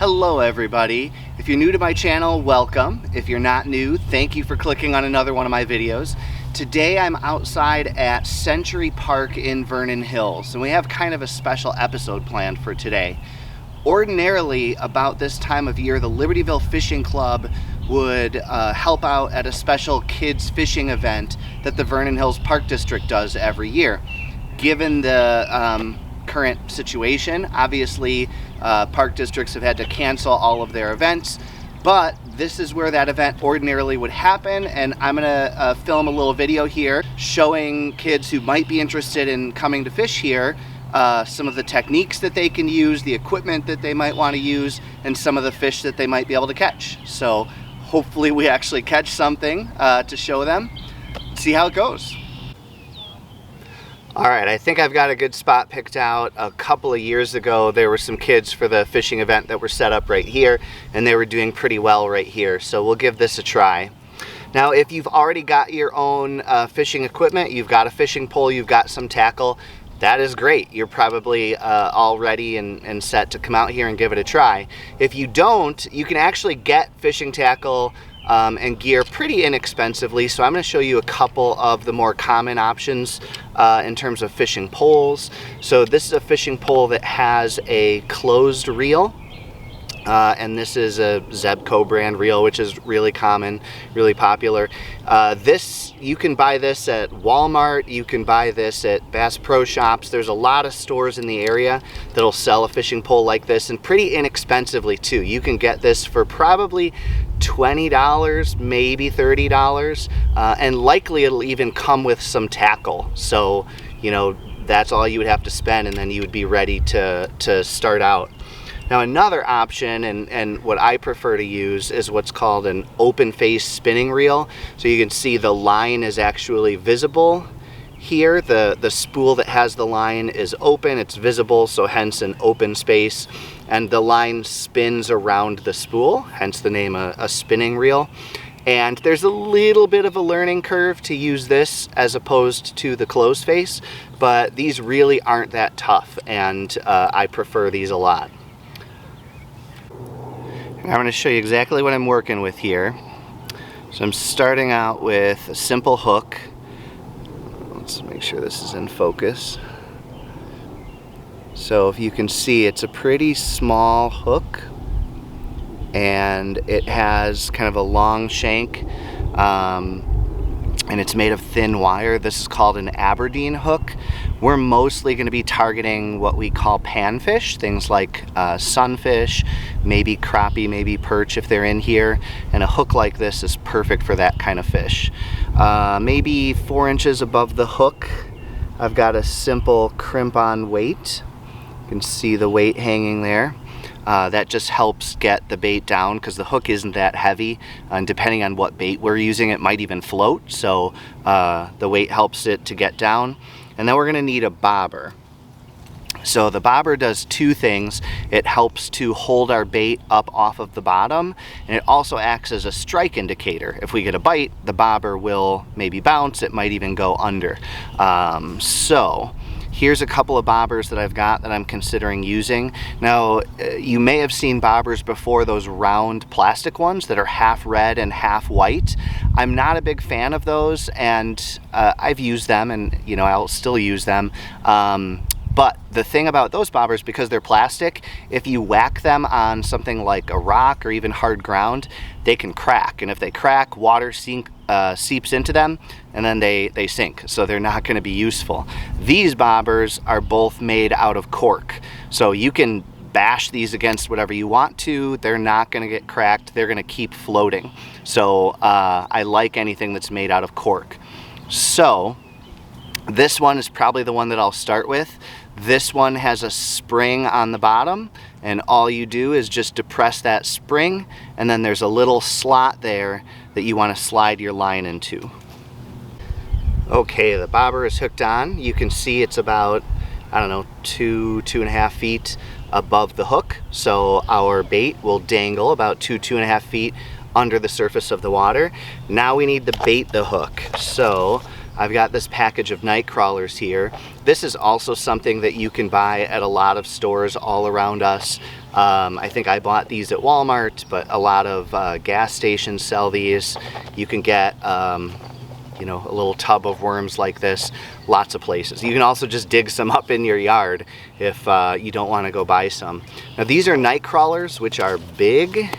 Hello everybody. If you're new to my channel, welcome. If you're not new, thank you for clicking on another one of my videos. Today I'm outside at Century Park in Vernon Hills, and we have kind of a special episode planned for today. Ordinarily, about this time of year, the Libertyville Fishing Club would help out at a special kids fishing event that the Vernon Hills Park District does every year. Given the current situation, obviously park districts have had to cancel all of their events, but this is where that event ordinarily would happen, and I'm gonna film a little video here showing kids who might be interested in coming to fish here some of the techniques that they can use, the equipment that they might want to use, and some of the fish that they might be able to catch. So hopefully we actually catch something to show them. See how it goes. All right, I think I've got a good spot picked out. A couple of years ago, there were some kids for the fishing event that were set up right here, and they were doing pretty well right here. So we'll give this a try. Now, if you've already got your own fishing equipment, you've got a fishing pole, you've got some tackle, that is great. You're probably all ready and set to come out here and give it a try. If you don't, you can actually get fishing tackle and gear pretty inexpensively. So I'm going to show you a couple of the more common options in terms of fishing poles. So this is a fishing pole that has a closed reel. And this is a Zebco brand reel, which is really common, really popular. You can buy this at Walmart, you can buy this at Bass Pro Shops. There's a lot of stores in the area that'll sell a fishing pole like this, and pretty inexpensively too. You can get this for probably $20, maybe $30, and likely it'll even come with some tackle. So, you know, that's all you would have to spend, and then you would be ready to start out. Now, another option, and what I prefer to use, is what's called an open face spinning reel. So you can see the line is actually visible here. The spool that has the line is open, it's visible, so hence an open space. And the line spins around the spool, hence the name a spinning reel. And there's a little bit of a learning curve to use this as opposed to the closed face, but these really aren't that tough, and I prefer these a lot. I'm going to show you exactly what I'm working with here. So I'm starting out with a simple hook. Let's make sure this is in focus. So if you can see, it's a pretty small hook, and it has kind of a long shank, and it's made of thin wire. This is called an Aberdeen hook. We're mostly going to be targeting what we call panfish, things like sunfish, maybe crappie, maybe perch if they're in here, and a hook like this is perfect for that kind of fish. Maybe 4 inches above the hook, I've got a simple crimp-on weight. You can see the weight hanging there. That just helps get the bait down because the hook isn't that heavy, and depending on what bait we're using, it might even float, so the weight helps it to get down. And then we're going to need a bobber. So the bobber does two things. It helps to hold our bait up off of the bottom, and it also acts as a strike indicator. If we get a bite, the bobber will maybe bounce, it might even go under. So here's a couple of bobbers that I've got that I'm considering using. Now, you may have seen bobbers before, those round plastic ones that are half red and half white. I'm not a big fan of those, and I've used them, and you know, I'll still use them. But the thing about those bobbers, because they're plastic, if you whack them on something like a rock or even hard ground, they can crack. And if they crack, water seeps into them, and then they sink. So they're not going to be useful. These bobbers are both made out of cork. So you can bash these against whatever you want to. They're not going to get cracked. They're going to keep floating. So I like anything that's made out of cork. So this one is probably the one that I'll start with. This one has a spring on the bottom, and all you do is just depress that spring, and then there's a little slot there that you want to slide your line into. Okay, the bobber is hooked on. You can see it's about, I don't know, 2.5 feet above the hook. So our bait will dangle about 2.5 feet under the surface of the water. Now we need to bait the hook. So I've got this package of night crawlers here. This is also something that you can buy at a lot of stores all around us. I think I bought these at Walmart, but a lot of gas stations sell these. You can get you know, a little tub of worms like this, lots of places. You can also just dig some up in your yard if you don't want to go buy some. Now these are night crawlers, which are big.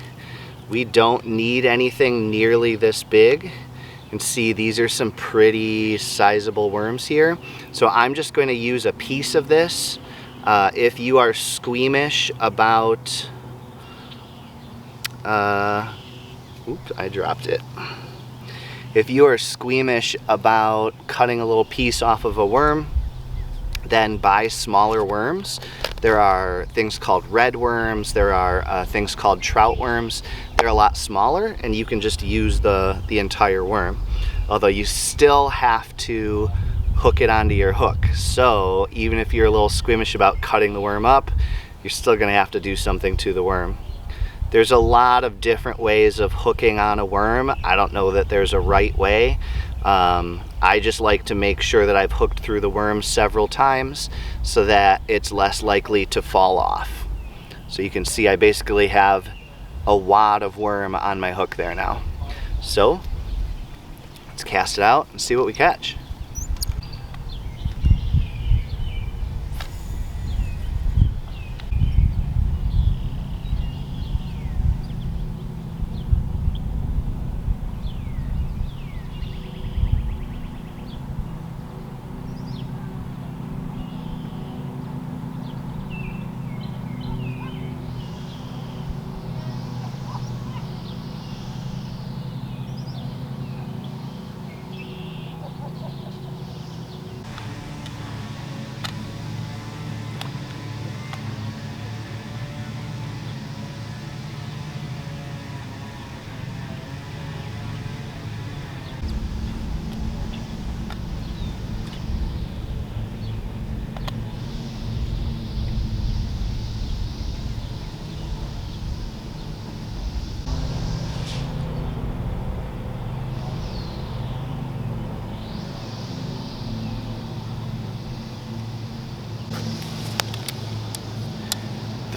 We don't need anything nearly this big. You can see these are some pretty sizable worms here. So I'm just going to use a piece of this. If you are squeamish about, oops, I dropped it. If you are squeamish about cutting a little piece off of a worm, then buy smaller worms. There are things called red worms, there are things called trout worms. They're a lot smaller and you can just use the entire worm. Although you still have to hook it onto your hook. So even if you're a little squeamish about cutting the worm up, you're still gonna have to do something to the worm. There's a lot of different ways of hooking on a worm. I don't know that there's a right way. I just like to make sure that I've hooked through the worm several times so that it's less likely to fall off. So you can see I basically have a wad of worm on my hook there now. So let's cast it out and see what we catch.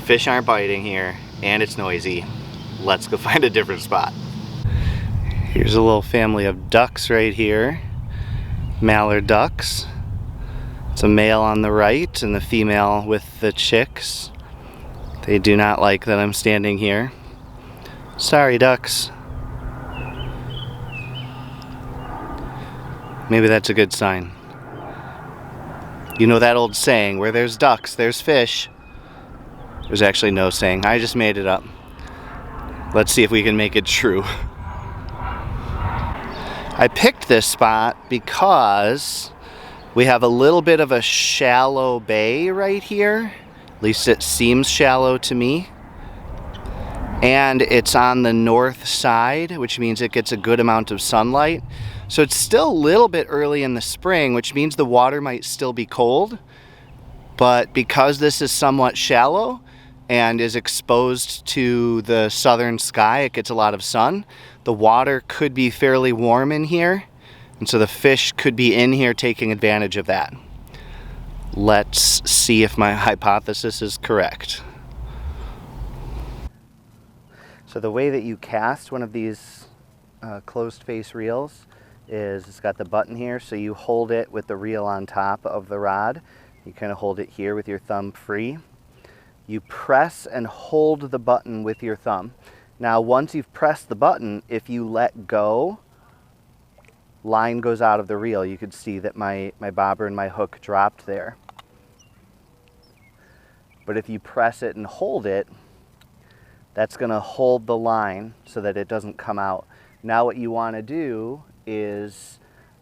Fish aren't biting here and it's noisy. Let's go find a different spot. Here's a little family of ducks right here. Mallard ducks. It's a male on the right and the female with the chicks. They do not like that I'm standing here. Sorry, ducks. Maybe that's a good sign. You know that old saying, where there's ducks, there's fish. There's actually no saying. I just made it up. Let's see if we can make it true. I picked this spot because we have a little bit of a shallow bay right here. At least it seems shallow to me. And it's on the north side, which means it gets a good amount of sunlight. So it's still a little bit early in the spring, which means the water might still be cold. But because this is somewhat shallow and is exposed to the southern sky, it gets a lot of sun. The water could be fairly warm in here, and so the fish could be in here taking advantage of that. Let's see if my hypothesis is correct. So the way that you cast one of these closed face reels is it's got the button here, so you hold it with the reel on top of the rod. You kind of hold it here with your thumb free. You press and hold the button with your thumb. Now once you've pressed the button, if you let go, line goes out of the reel. You could see that my bobber and my hook dropped there. But if you press it and hold it, that's going to hold the line so that it doesn't come out. Now what you want to do is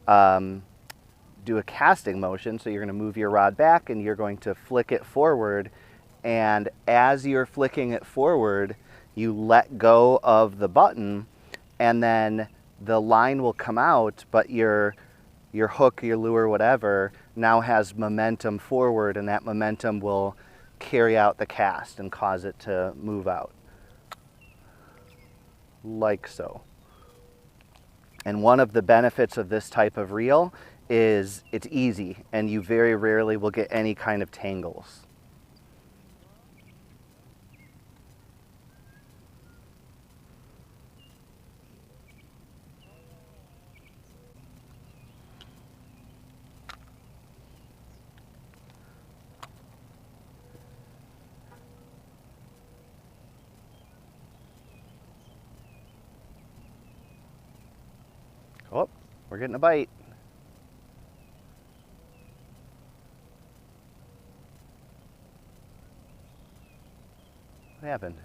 do a casting motion. So you're going to move your rod back and you're going to flick it forward. And as you're flicking it forward, you let go of the button and then the line will come out, but your hook, your lure, whatever, now has momentum forward, and that momentum will carry out the cast and cause it to move out. Like so. And one of the benefits of this type of reel is it's easy and you very rarely will get any kind of tangles. Oh, we're getting a bite. What happened?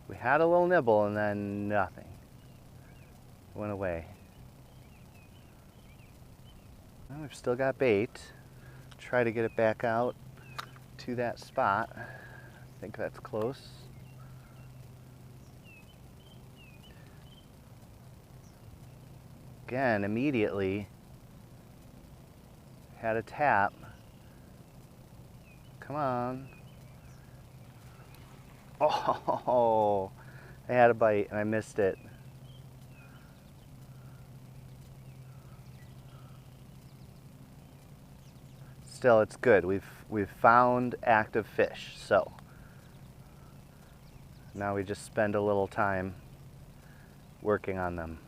We had a little nibble and then nothing. Went away. Well, we've still got bait. Try to get it back out to that spot. I think that's close. Again, immediately had a tap. Come on. Oh, I had a bite and I missed it. Still, it's good. We've found active fish, so now we just spend a little time working on them.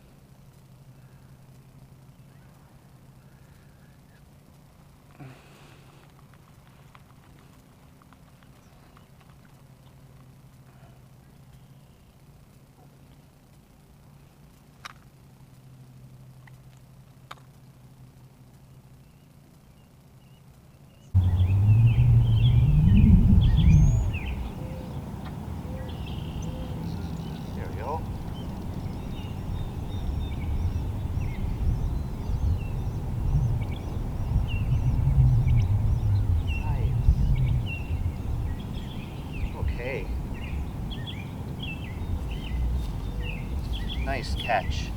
Nice catch.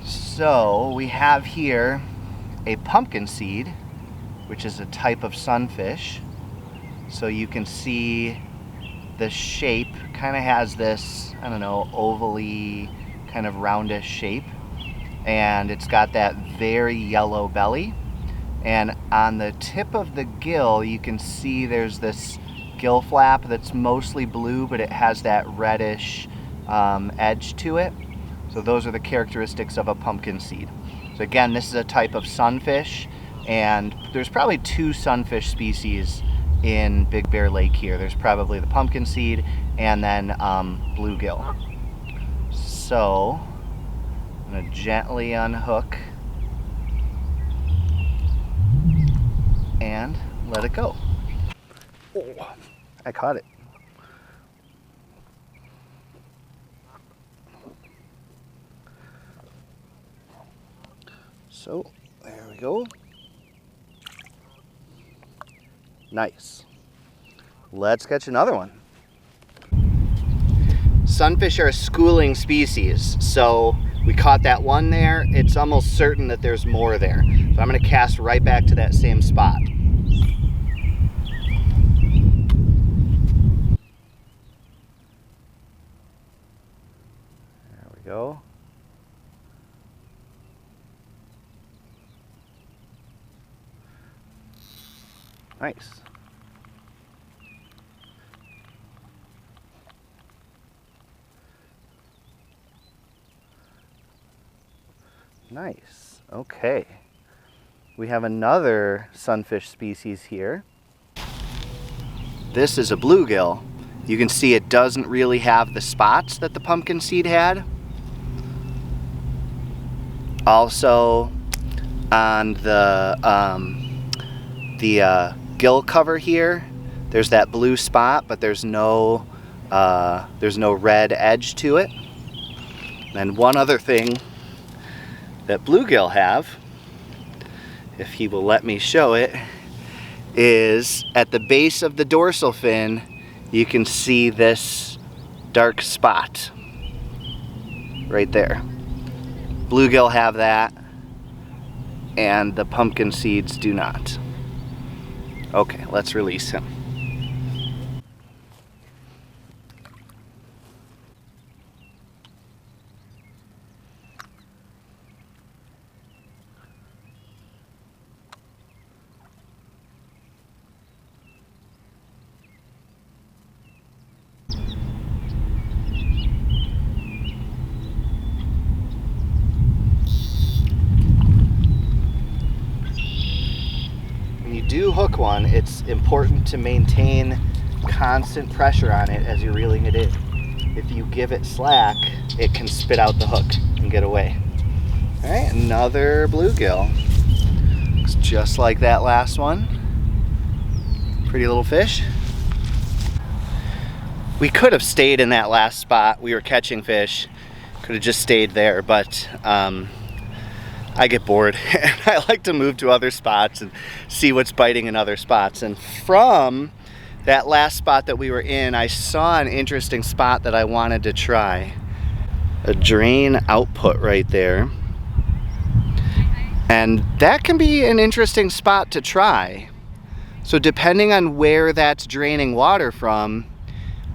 So we have here a pumpkin seed, which is a type of sunfish. So you can see the shape kind of has this, I don't know, ovally kind of roundish shape, and it's got that very yellow belly, and on the tip of the gill you can see there's this gill flap that's mostly blue, but it has that reddish edge to it. So those are the characteristics of a pumpkin seed. So again, this is a type of sunfish, and there's probably 2 sunfish species in Big Bear Lake here. There's probably the pumpkin seed and then bluegill. So I'm going to gently unhook and let it go. Oh, I caught it. So there we go. Nice. Let's catch another one. Sunfish are a schooling species, so we caught that one there. It's almost certain that there's more there. So I'm going to cast right back to that same spot. There we go. Nice. Nice. Okay. We have another sunfish species here. This is a bluegill. You can see it doesn't really have the spots that the pumpkin seed had. Also, on the gill cover here, there's that blue spot, but there's no red edge to it. And one other thing that bluegill have, if he will let me show it, is at the base of the dorsal fin you can see this dark spot right there. Bluegill have that, and the pumpkin seeds do not. Okay, let's release him. unhook one, it's important to maintain constant pressure on it as you're reeling it in. If you give it slack, it can spit out the hook and get away. All right, another bluegill. Looks just like that last one. Pretty little fish. We could have stayed in that last spot. We were catching fish. Could have just stayed there, but I get bored and I like to move to other spots and see what's biting in other spots. And from that last spot that we were in, I saw an interesting spot that I wanted to try. A drain output right there. And that can be an interesting spot to try. So depending on where that's draining water from,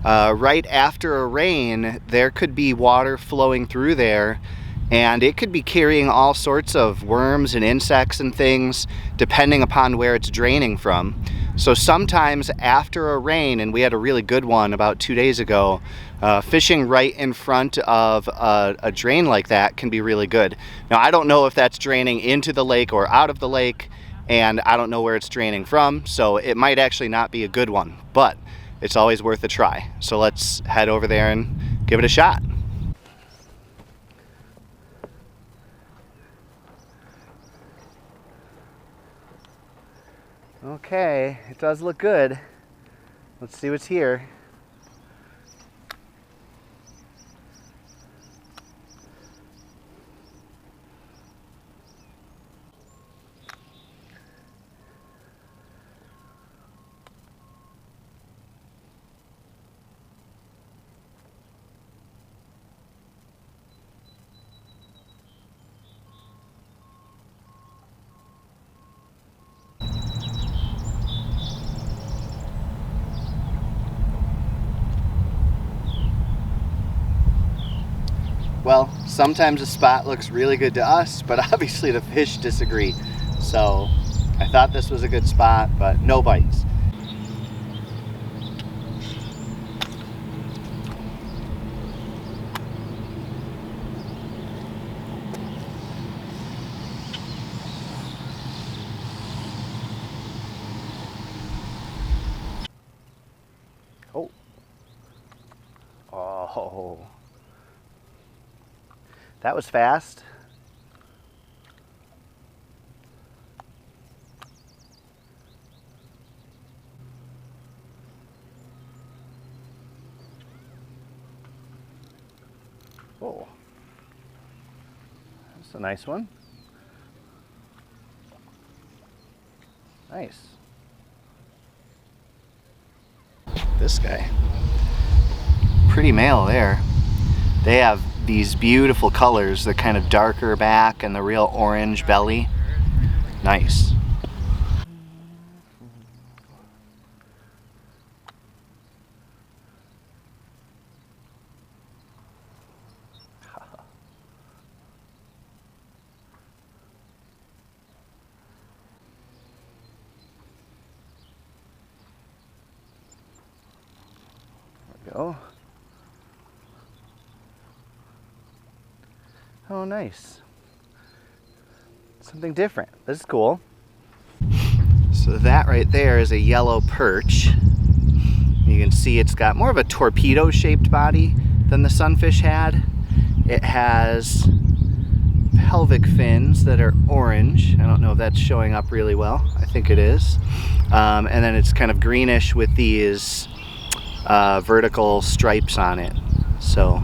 right after a rain, there could be water flowing through there, and it could be carrying all sorts of worms and insects and things depending upon where it's draining from. So sometimes after a rain, and we had a really good one about 2 days ago, fishing right in front of a drain like that can be really good. Now I don't know if that's draining into the lake or out of the lake, and I don't know where it's draining from, so it might actually not be a good one, but it's always worth a try. So let's head over there and give it a shot. Okay, it does look good. Let's see what's here. Well, sometimes a spot looks really good to us, but obviously the fish disagree. So I thought this was a good spot, but no bites. Oh. Oh. That was fast. Oh, that's a nice one. Nice. This guy. Pretty male there. They have these beautiful colors, the kind of darker back and the real orange belly. Nice. There we go. Oh, nice. Something different. This is cool. So that right there is a yellow perch. You can see it's got more of a torpedo-shaped body than the sunfish had. It has pelvic fins that are orange. I don't know if that's showing up really well. I think it is. And then it's kind of greenish with these vertical stripes on it. So,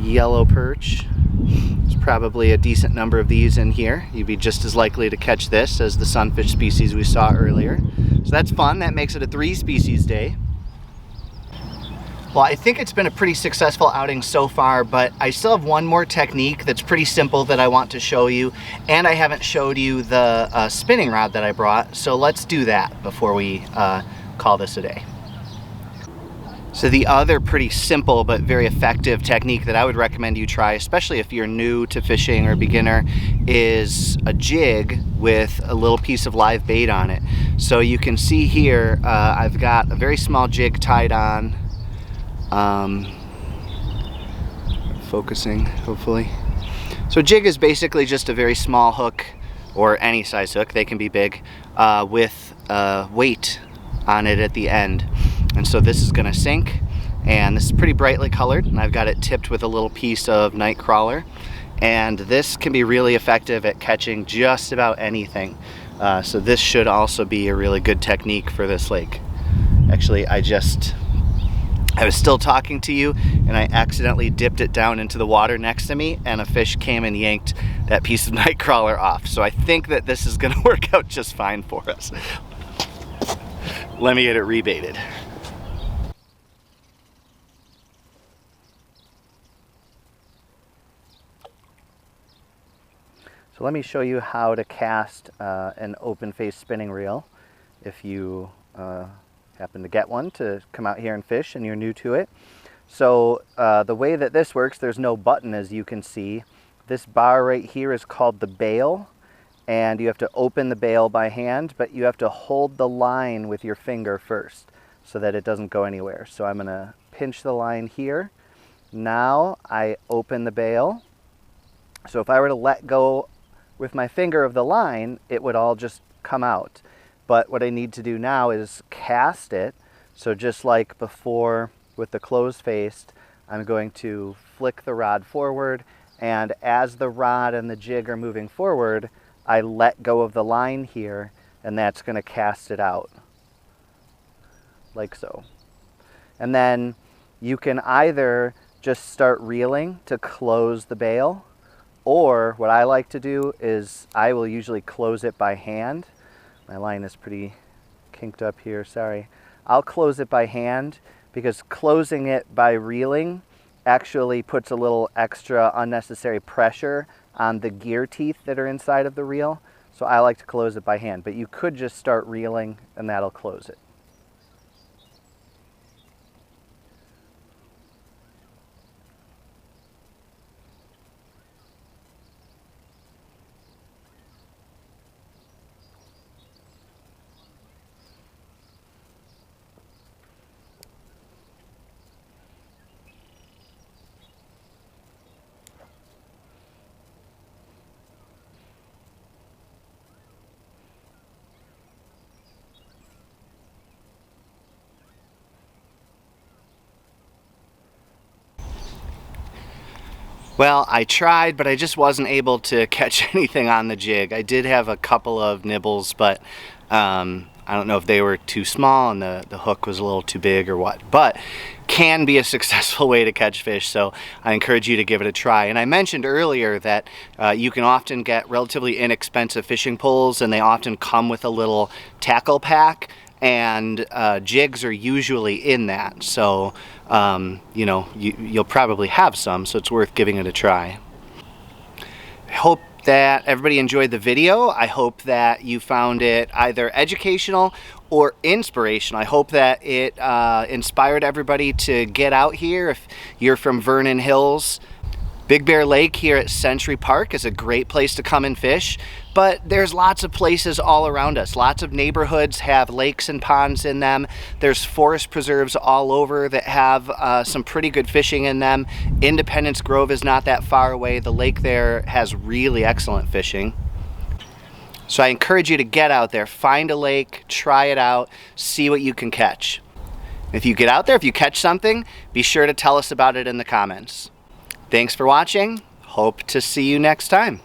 yellow perch. There's probably a decent number of these in here. You'd be just as likely to catch this as the sunfish species we saw earlier. So that's fun. That makes it a 3 species day. Well, I think it's been a pretty successful outing so far, but I still have one more technique that's pretty simple that I want to show you, and I haven't showed you the spinning rod that I brought, so let's do that before we call this a day. So the other pretty simple but very effective technique that I would recommend you try, especially if you're new to fishing or beginner, is a jig with a little piece of live bait on it. So you can see here, I've got a very small jig tied on. Focusing, hopefully. So jig is basically just a very small hook or any size hook, they can be big, with weight on it at the end. And so this is gonna sink, and this is pretty brightly colored, and I've got it tipped with a little piece of night crawler. And this can be really effective at catching just about anything. So this should also be a really good technique for this lake. Actually, I was still talking to you and I accidentally dipped it down into the water next to me, and a fish came and yanked that piece of night crawler off. So I think that this is gonna work out just fine for us. Let me get it rebaited. So let me show you how to cast an open face spinning reel if you happen to get one to come out here and fish and you're new to it. So the way that this works, there's no button, as you can see. This bar right here is called the bail, and you have to open the bail by hand, but you have to hold the line with your finger first so that it doesn't go anywhere. So I'm gonna pinch the line here. Now I open the bail. So if I were to let go with my finger of the line, it would all just come out. But what I need to do now is cast it. So just like before with the closed face, I'm going to flick the rod forward, and as the rod and the jig are moving forward, I let go of the line here, and that's going to cast it out like so. And then you can either just start reeling to close the bail, or what I like to do is I will usually close it by hand. My line is pretty kinked up here, sorry. I'll close it by hand because closing it by reeling actually puts a little extra unnecessary pressure on the gear teeth that are inside of the reel. So I like to close it by hand, but you could just start reeling and that'll close it. Well, I tried, but I just wasn't able to catch anything on the jig. I did have a couple of nibbles, but I don't know if they were too small and the hook was a little too big or what. But can be a successful way to catch fish, so I encourage you to give it a try. And I mentioned earlier that you can often get relatively inexpensive fishing poles, and they often come with a little tackle pack, and jigs are usually in that. So you know, you'll probably have some, so it's worth giving it a try. I hope that everybody enjoyed the video. I hope that you found it either educational or inspirational. I hope that it inspired everybody to get out here. If you're from Vernon Hills, Big Bear Lake here at Century Park is a great place to come and fish, but there's lots of places all around us. Lots of neighborhoods have lakes and ponds in them. There's forest preserves all over that have some pretty good fishing in them. Independence Grove is not that far away. The lake there has really excellent fishing. So I encourage you to get out there, find a lake, try it out, see what you can catch. If you get out there, if you catch something, be sure to tell us about it in the comments. Thanks for watching. Hope to see you next time.